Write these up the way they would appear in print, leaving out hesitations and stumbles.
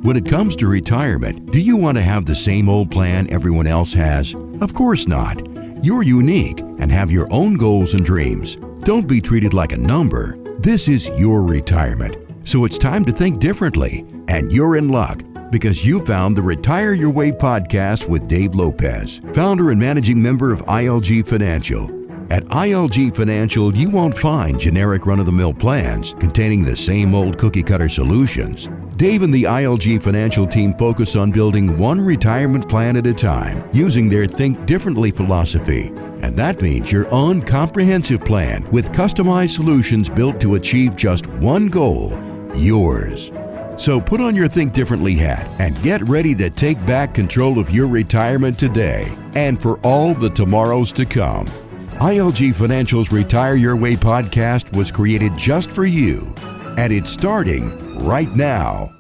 When it comes to retirement, do you want to have the same old plan everyone else has? Of course not. You're unique and have your own goals and dreams. Don't be treated like a number. This is your retirement. So it's time to think differently. And you're in luck because you found the Retire Your Way podcast with Dave Lopez, founder and managing member of ILG Financial. At ILG Financial, you won't find generic run-of-the-mill plans containing the same old cookie-cutter solutions. Dave and the ILG Financial team focus on building one retirement plan at a time using their Think Differently philosophy. And that means your own comprehensive plan with customized solutions built to achieve just one goal, yours. So put on your Think Differently hat and get ready to take back control of your retirement today and for all the tomorrows to come. ILG Financial's Retire Your Way podcast was created just for you, and it's starting right now.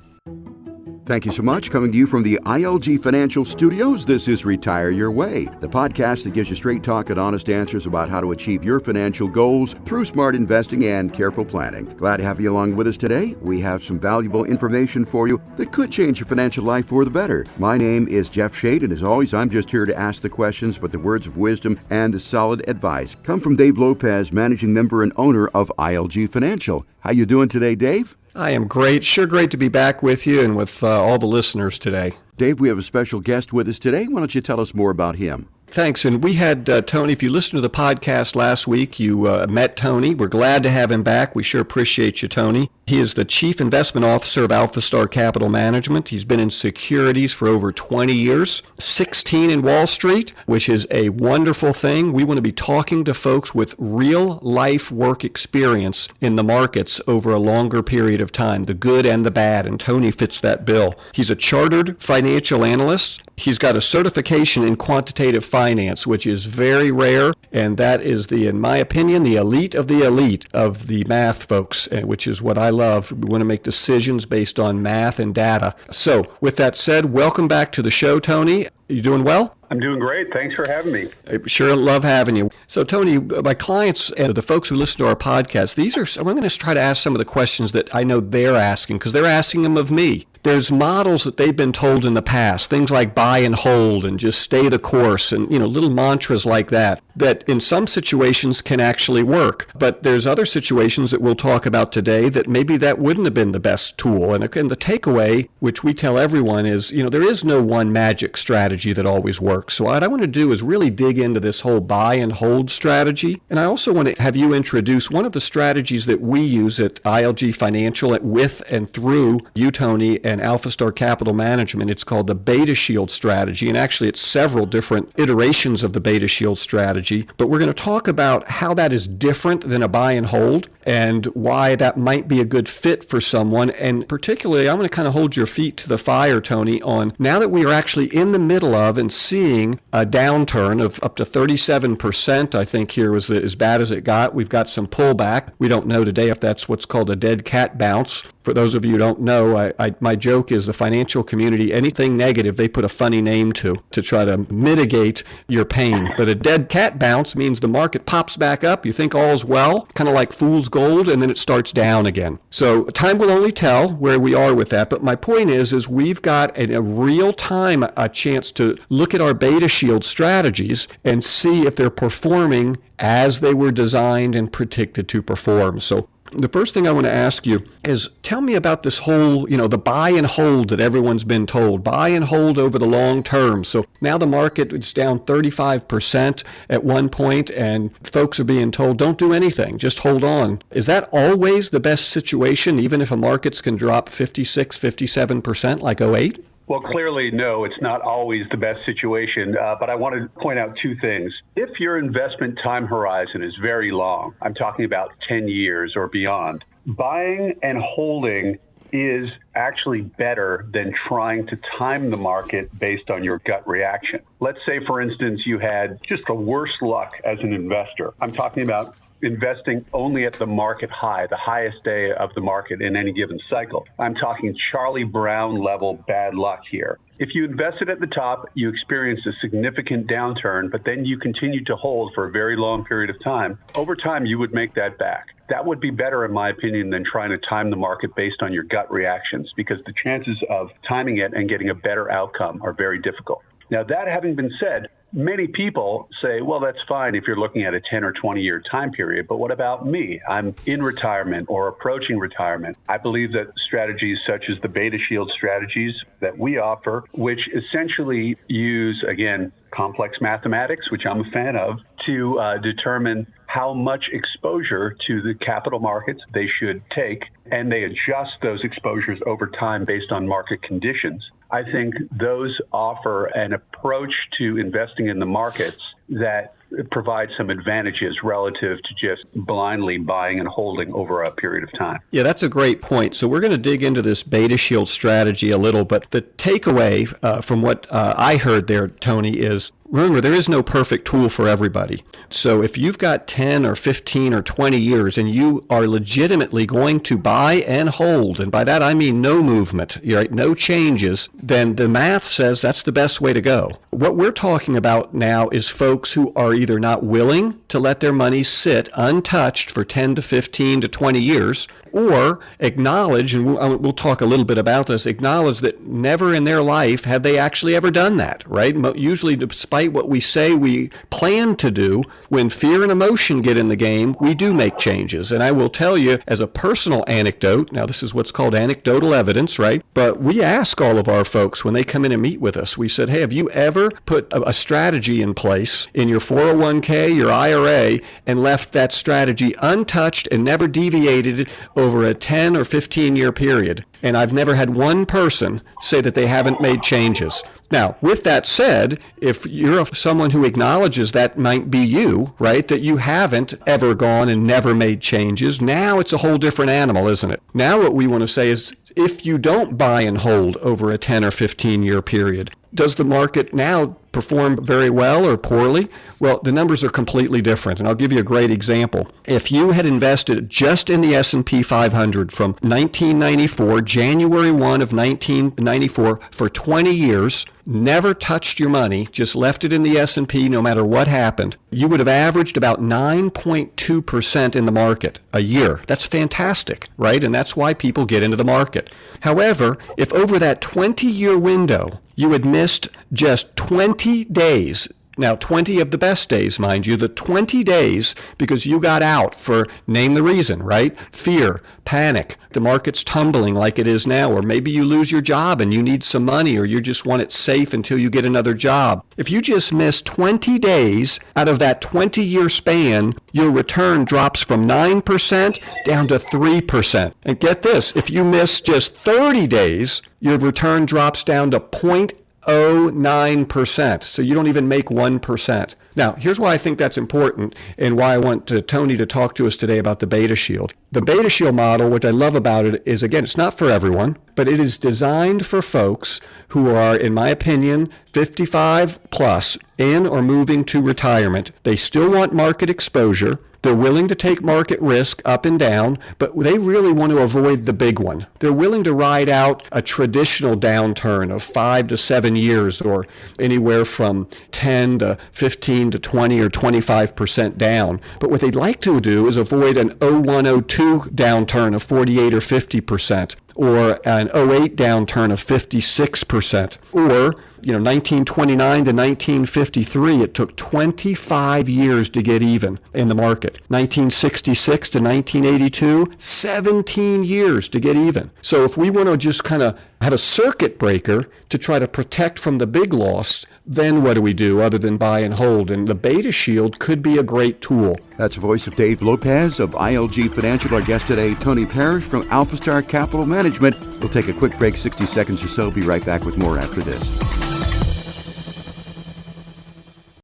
Thank you so much. Coming to you from the ILG Financial Studios, this is Retire Your Way, the podcast that gives you straight talk and honest answers about how to achieve your financial goals through smart investing and careful planning. Glad to have you along with us today. We have some valuable information for you that could change your financial life for the better. My name is Jeff Shade, and as always, I'm just here to ask the questions, but the words of wisdom and the solid advice come from Dave Lopez, managing member and owner of ILG Financial. How you doing today, Dave? I am great. Sure great to be back with you and with all the listeners today. Dave, we have a special guest with us today. Why don't you tell us more about him? Thanks. And we had Tony. If you listened to the podcast last week, you met Tony. We're glad to have him back. We sure appreciate you, Tony. He is the Chief Investment Officer of Alphastar Capital Management. He's been in securities for over 20 years, 16 in Wall Street, which is a wonderful thing. We want to be talking to folks with real life work experience in the markets over a longer period of time, the good and the bad, and Tony fits that bill. He's a chartered financial analyst. He's got a certification in quantitative finance, which is very rare, and that is in my opinion, the elite of the math folks, which is what I love. We want to make decisions based on math and data. So, with that said, welcome back to the show, Tony. You doing well? I'm doing great. Thanks for having me. I sure love having you. So, Tony, my clients and the folks who listen to our podcast, I'm going to try to ask some of the questions that I know they're asking, because they're asking them of me. There's models that they've been told in the past, things like buy and hold and just stay the course and, little mantras like that in some situations can actually work. But there's other situations that we'll talk about today that maybe that wouldn't have been the best tool. And the takeaway, which we tell everyone is, there is no one magic strategy that always works. So what I want to do is really dig into this whole buy and hold strategy. And I also want to have you introduce one of the strategies that we use at ILG Financial with and through you, Tony, and Alphastar Capital Management. It's called the BetaShield strategy, and actually it's several different iterations of the BetaShield strategy, but we're going to talk about how that is different than a buy and hold and why that might be a good fit for someone. And particularly, I'm going to kind of hold your feet to the fire, Tony, on now that we are actually in the middle of and seeing a downturn of up to 37%, I think here was as bad as it got. We've got some pullback. We don't know today if that's what's called a dead cat bounce. For those of you who don't know, my joke is the financial community, anything negative, they put a funny name to try to mitigate your pain. But a dead cat bounce means the market pops back up. You think all's well, kind of like fool's gold, and then it starts down again. So time will only tell where we are with that. But my point is we've got in a real time a chance to look at our BetaShield strategies and see if they're performing as they were designed and predicted to perform. So the first thing I want to ask you is tell me about this whole, the buy and hold that everyone's been told. Buy and hold over the long term. So now the market is down 35% at one point, and folks are being told, don't do anything, just hold on. Is that always the best situation, even if a markets can drop 56, 57% like '08? Well, clearly, no, it's not always the best situation, but I want to point out two things. If your investment time horizon is very long, I'm talking about 10 years or beyond, buying and holding is actually better than trying to time the market based on your gut reaction. Let's say, for instance, you had just the worst luck as an investor. I'm talking about investing only at the market high, the highest day of the market in any given cycle. I'm talking Charlie Brown level bad luck here. If you invested at the top, you experienced a significant downturn, but then you continued to hold for a very long period of time. Over time, you would make that back. that would be better, in my opinion, than trying to time the market based on your gut reactions, because the chances of timing it and getting a better outcome are very difficult. Now, that having been said, many people say, well, that's fine if you're looking at a 10 or 20-year time period, but what about me? I'm in retirement or approaching retirement. I believe that strategies such as the BetaShield strategies that we offer, which essentially use, again, complex mathematics, which I'm a fan of, to determine how much exposure to the capital markets they should take, and they adjust those exposures over time based on market conditions. I think those offer an approach to investing in the markets that provide some advantages relative to just blindly buying and holding over a period of time. Yeah, that's a great point. So we're going to dig into this BetaShield strategy a little, but the takeaway from what I heard there, Tony, is remember, there is no perfect tool for everybody. So if you've got 10 or 15 or 20 years and you are legitimately going to buy and hold, and by that I mean no movement, right, no changes, then the math says that's the best way to go. What we're talking about now is folks who are either not willing to let their money sit untouched for 10 to 15 to 20 years, or acknowledge, and we'll talk a little bit about this, acknowledge that never in their life have they actually ever done that, right? Usually, despite what we say we plan to do, when fear and emotion get in the game, we do make changes. And I will tell you, as a personal anecdote, now this is what's called anecdotal evidence, right? But we ask all of our folks when they come in and meet with us, we said, hey, have you ever put a strategy in place in your 401k, your IRA, and left that strategy untouched and never deviated over a 10 or 15-year period? And I've never had one person say that they haven't made changes. Now, with that said, if you're someone who acknowledges that might be you, right, that you haven't ever gone and never made changes, now it's a whole different animal, isn't it? Now what we want to say is, if you don't buy and hold over a 10 or 15-year period, does the market now perform very well or poorly? Well, the numbers are completely different, and I'll give you a great example. If you had invested just in the S&P 500 from 1994, January 1 of 1994, for 20 years, never touched your money, just left it in the S&P no matter what happened, you would have averaged about 9.2% in the market a year. That's fantastic, right? And that's why people get into the market. However, if over that 20-year window, you had missed just 20 days, now 20 of the best days, mind you, the 20 days because you got out for, name the reason, right? Fear, panic, the market's tumbling like it is now, or maybe you lose your job and you need some money, or you just want it safe until you get another job. If you just miss 20 days out of that 20-year span, your return drops from 9% down to 3%. And get this, if you miss just 30 days, your return drops down to 0.09%. So you don't even make 1%. Now, here's why I think that's important and why I want Tony to talk to us today about the BetaShield. The BetaShield model, what I love about it is, again, it's not for everyone, but it is designed for folks who are, in my opinion, 55 plus, in or moving to retirement. They still want market exposure. They're willing to take market risk up and down, but they really want to avoid the big one. They're willing to ride out a traditional downturn of 5 to 7 years, or anywhere from 10 to 15 to 20 or 25% down. But what they'd like to do is avoid an 0102 downturn of 48 or 50%. Or an 08 downturn of 56%, or 1929 to 1953, it took 25 years to get even in the market. 1966 to 1982, 17 years to get even. So if we want to just kind of have a circuit breaker to try to protect from the big loss, then what do we do other than buy and hold? And the BetaShield could be a great tool. That's the voice of Dave Lopez of ILG Financial. Our guest today, Tony Parish from Alphastar Capital Management. We'll take a quick break, 60 seconds or so. Be right back with more after this.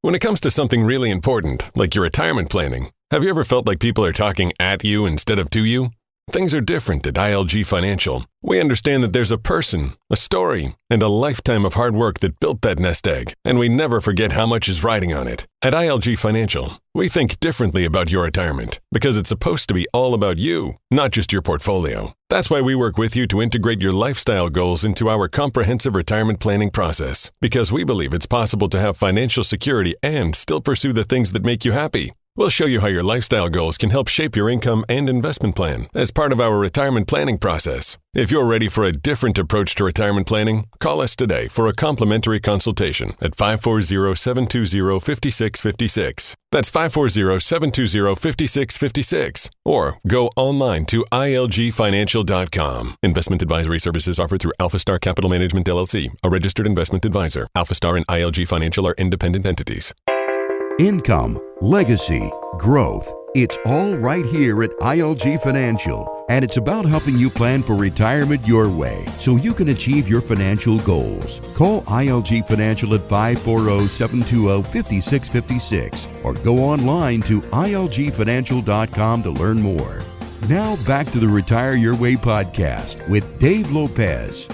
When it comes to something really important, like your retirement planning, have you ever felt like people are talking at you instead of to you? Things are different at ILG Financial. We understand that there's a person, a story, and a lifetime of hard work that built that nest egg, and we never forget how much is riding on it. At ILG Financial, we think differently about your retirement because it's supposed to be all about you, not just your portfolio. That's why we work with you to integrate your lifestyle goals into our comprehensive retirement planning process, because we believe it's possible to have financial security and still pursue the things that make you happy. We'll show you how your lifestyle goals can help shape your income and investment plan as part of our retirement planning process. If you're ready for a different approach to retirement planning, call us today for a complimentary consultation at 540-720-5656. That's 540-720-5656. Or go online to ilgfinancial.com. Investment advisory services offered through Alphastar Capital Management, LLC, a registered investment advisor. Alphastar and ILG Financial are independent entities. Income, legacy, growth. It's all right here at ILG Financial. And it's about helping you plan for retirement your way so you can achieve your financial goals. Call ILG Financial at 540-720-5656 or go online to ilgfinancial.com to learn more. Now back to the Retire Your Way podcast with Dave Lopez.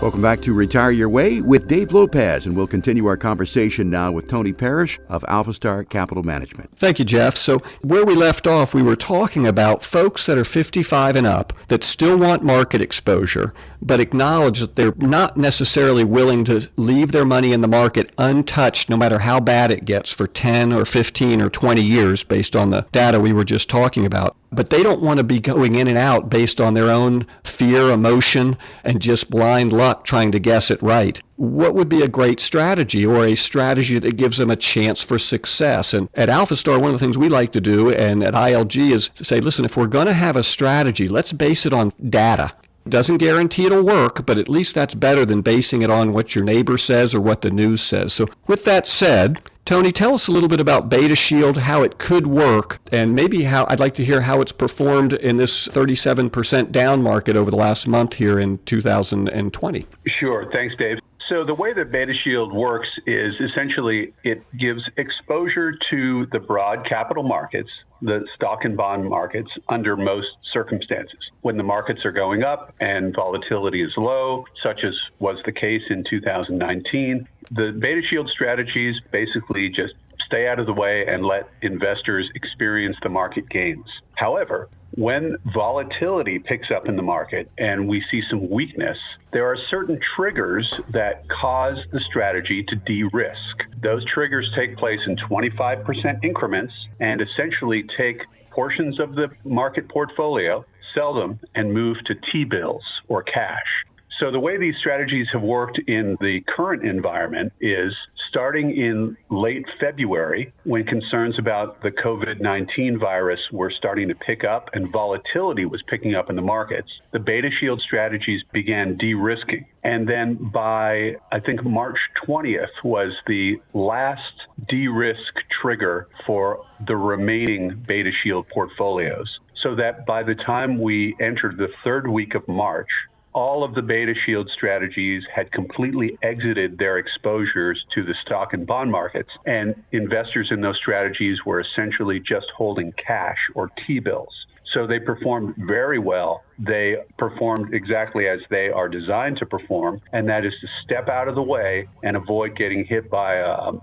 Welcome back to Retire Your Way with Dave Lopez, and we'll continue our conversation now with Tony Parish of Alphastar Capital Management. Thank you, Jeff. So where we left off, we were talking about folks that are 55 and up that still want market exposure, but acknowledge that they're not necessarily willing to leave their money in the market untouched no matter how bad it gets for 10 or 15 or 20 years based on the data we were just talking about. But they don't want to be going in and out based on their own fear, emotion, and just blind luck trying to guess it right. What would be a great strategy, or a strategy that gives them a chance for success? And at Alphastar, one of the things we like to do, and at ILG, is to say, listen, if we're going to have a strategy, let's base it on data. Doesn't guarantee it'll work, but at least that's better than basing it on what your neighbor says or what the news says. So with that said, Tony, tell us a little bit about BetaShield, how it could work, and maybe how I'd like to hear how it's performed in this 37% down market over the last month here in 2020. Sure. Thanks, Dave. So the way that BetaShield works is essentially it gives exposure to the broad capital markets, the stock and bond markets, under most circumstances. When the markets are going up and volatility is low, such as was the case in 2019, the BetaShield strategies basically just stay out of the way and let investors experience the market gains. However, when volatility picks up in the market and we see some weakness, there are certain triggers that cause the strategy to de-risk. Those triggers take place in 25% increments and essentially take portions of the market portfolio, sell them, and move to T-bills or cash. So the way these strategies have worked in the current environment is starting in late February, when concerns about the COVID-19 virus were starting to pick up and volatility was picking up in the markets, the BetaShield strategies began de-risking. And then by, I think, March 20th was the last de-risk trigger for the remaining BetaShield portfolios. So that by the time we entered the third week of March, all of the BetaShield strategies had completely exited their exposures to the stock and bond markets, and investors in those strategies were essentially just holding cash or T-bills. So they performed very well. They performed exactly as they are designed to perform, and that is to step out of the way and avoid getting hit by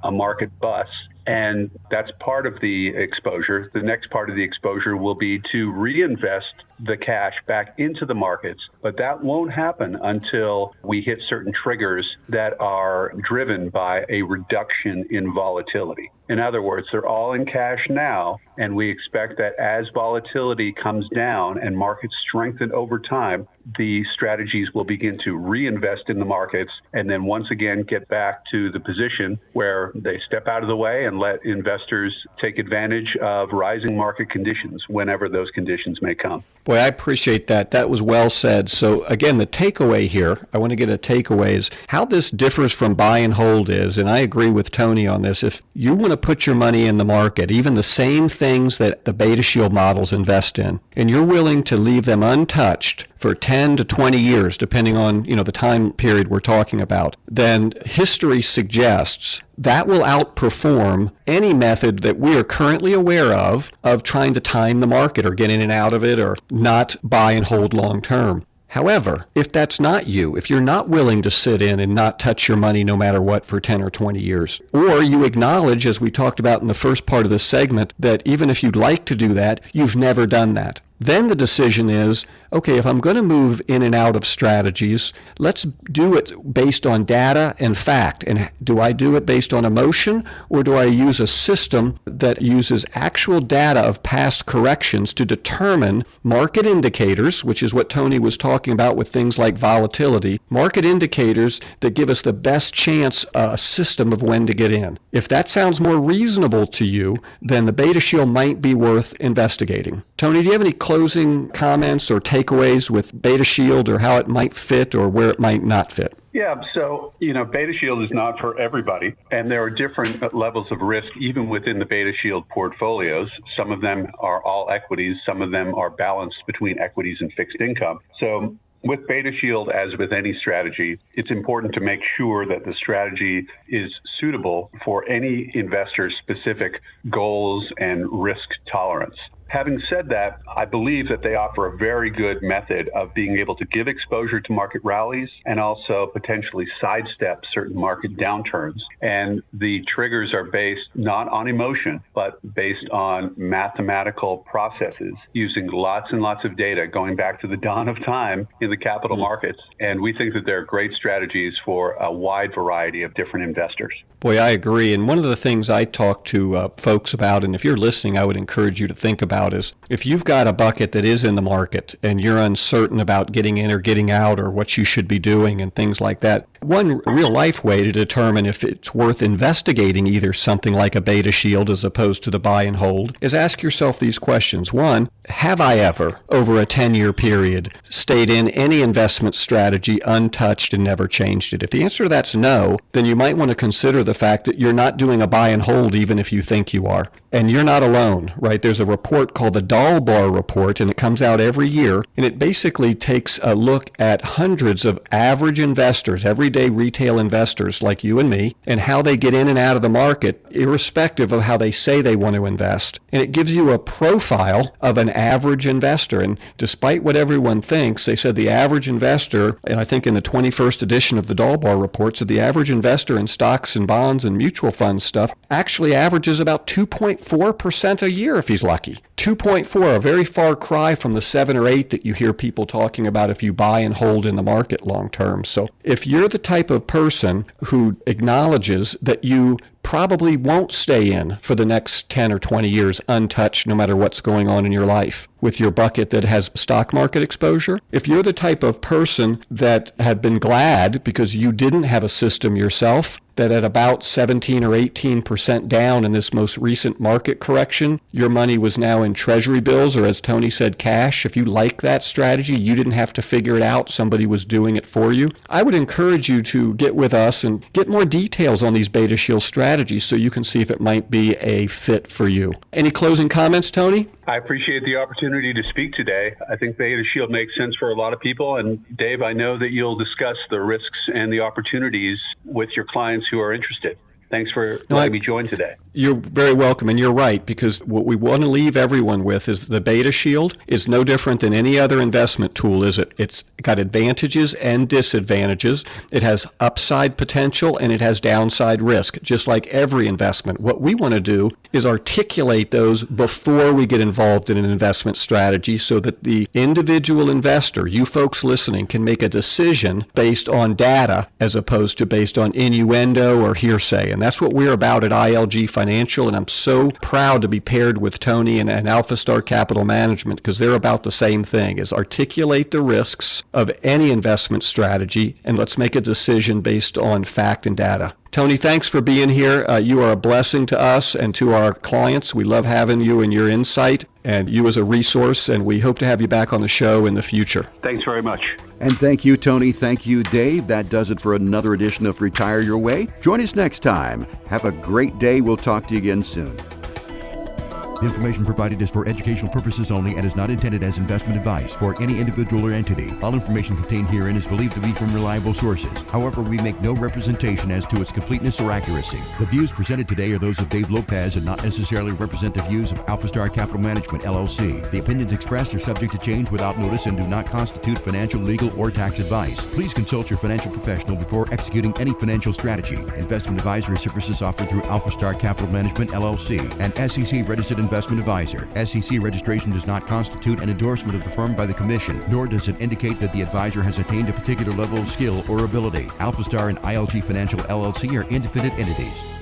a market bust. And that's part of the exposure. The next part of the exposure will be to reinvest the cash back into the markets, but that won't happen until we hit certain triggers that are driven by a reduction in volatility. In other words, they're all in cash now, and we expect that as volatility comes down and markets strengthen over time, the strategies will begin to reinvest in the markets and then once again get back to the position where they step out of the way and let investors take advantage of rising market conditions whenever those conditions may come. Boy, I appreciate that. That was well said. So again, the takeaway here, I want to get a takeaway, is how this differs from buy and hold is, and I agree with Tony on this, if you want to put your money in the market, even the same things that the BetaShield models invest in, and you're willing to leave them untouched for 10 to 20 years, depending on, the time period we're talking about, then history suggests that will outperform any method that we are currently aware of trying to time the market or get in and out of it or not buy and hold long term. However, if that's not you, if you're not willing to sit in and not touch your money no matter what for 10 or 20 years, or you acknowledge, as we talked about in the first part of this segment, that even if you'd like to do that, you've never done that, then the decision is, okay, if I'm going to move in and out of strategies, let's do it based on data and fact. And do I do it based on emotion, or do I use a system that uses actual data of past corrections to determine market indicators, which is what Tony was talking about with things like volatility, market indicators that give us the best chance, a system of when to get in. If that sounds more reasonable to you, then the BetaShield might be worth investigating. Tony, do you have any closing comments or takeaways with BetaShield, or how it might fit or where it might not fit? Yeah, so, BetaShield is not for everybody, and there are different levels of risk even within the BetaShield portfolios. Some of them are all equities, some of them are balanced between equities and fixed income. So with BetaShield, as with any strategy, it's important to make sure that the strategy is suitable for any investor's specific goals and risk tolerance. Having said that, I believe that they offer a very good method of being able to give exposure to market rallies and also potentially sidestep certain market downturns. And the triggers are based not on emotion, but based on mathematical processes using lots and lots of data going back to the dawn of time in the capital markets. And we think that they're great strategies for a wide variety of different investors. Boy, I agree. And one of the things I talk to folks about, and if you're listening, I would encourage you to think about is if you've got a bucket that is in the market and you're uncertain about getting in or getting out or what you should be doing and things like that, one real life way to determine if it's worth investigating either something like a BetaShield as opposed to the buy and hold is ask yourself these questions. One, have I ever, over a 10-year period, stayed in any investment strategy untouched and never changed it? If the answer to that's no, then you might want to consider the fact that you're not doing a buy and hold even if you think you are. And you're not alone, right? There's a report called the Dalbar Report, and it comes out every year, and it basically takes a look at hundreds of average investors, everyday retail investors like you and me, and how they get in and out of the market, irrespective of how they say they want to invest. And it gives you a profile of an average investor. And despite what everyone thinks, they said the average investor, and I think in the 21st edition of the Dalbar Report, said the average investor in stocks and bonds and mutual fund stuff actually averages about 2.4% a year if he's lucky. 2.4, a very far cry from the 7 or 8 that you hear people talking about if you buy and hold in the market long term. So if you're the type of person who acknowledges that you probably won't stay in for the next 10 or 20 years untouched no matter what's going on in your life with your bucket that has stock market exposure, if you're the type of person that had been glad because you didn't have a system yourself, that at about 17 or 18% down in this most recent market correction, your money was now in treasury bills, or as Tony said, cash. If you like that strategy, you didn't have to figure it out. Somebody was doing it for you. I would encourage you to get with us and get more details on these BetaShield strategies so you can see if it might be a fit for you. Any closing comments, Tony? I appreciate the opportunity to speak today. I think BetaShield makes sense for a lot of people. And Dave, I know that you'll discuss the risks and the opportunities with your clients who are interested. Thanks for letting me join today. You're very welcome, and you're right, because what we want to leave everyone with is the BetaShield is no different than any other investment tool, is it? It's got advantages and disadvantages. It has upside potential, and it has downside risk, just like every investment. What we want to do is articulate those before we get involved in an investment strategy so that the individual investor, you folks listening, can make a decision based on data as opposed to based on innuendo or hearsay. And that's what we're about at ILG Financial, and I'm so proud to be paired with Tony and Alphastar Capital Management because they're about the same thing, is articulate the risks of any investment strategy, and let's make a decision based on fact and data. Tony, thanks for being here. You are a blessing to us and to our clients. We love having you and your insight and you as a resource, and we hope to have you back on the show in the future. Thanks very much. And thank you, Tony. Thank you, Dave. That does it for another edition of Retire Your Way. Join us next time. Have a great day. We'll talk to you again soon. The information provided is for educational purposes only and is not intended as investment advice for any individual or entity. All information contained herein is believed to be from reliable sources. However, we make no representation as to its completeness or accuracy. The views presented today are those of Dave Lopez and not necessarily represent the views of Alphastar Capital Management, LLC. The opinions expressed are subject to change without notice and do not constitute financial, legal, or tax advice. Please consult your financial professional before executing any financial strategy. Investment advisory services offered through Alphastar Capital Management, LLC, an SEC-registered investment advisor. SEC registration does not constitute an endorsement of the firm by the Commission, nor does it indicate that the advisor has attained a particular level of skill or ability. Alphastar and ILG Financial LLC are independent entities.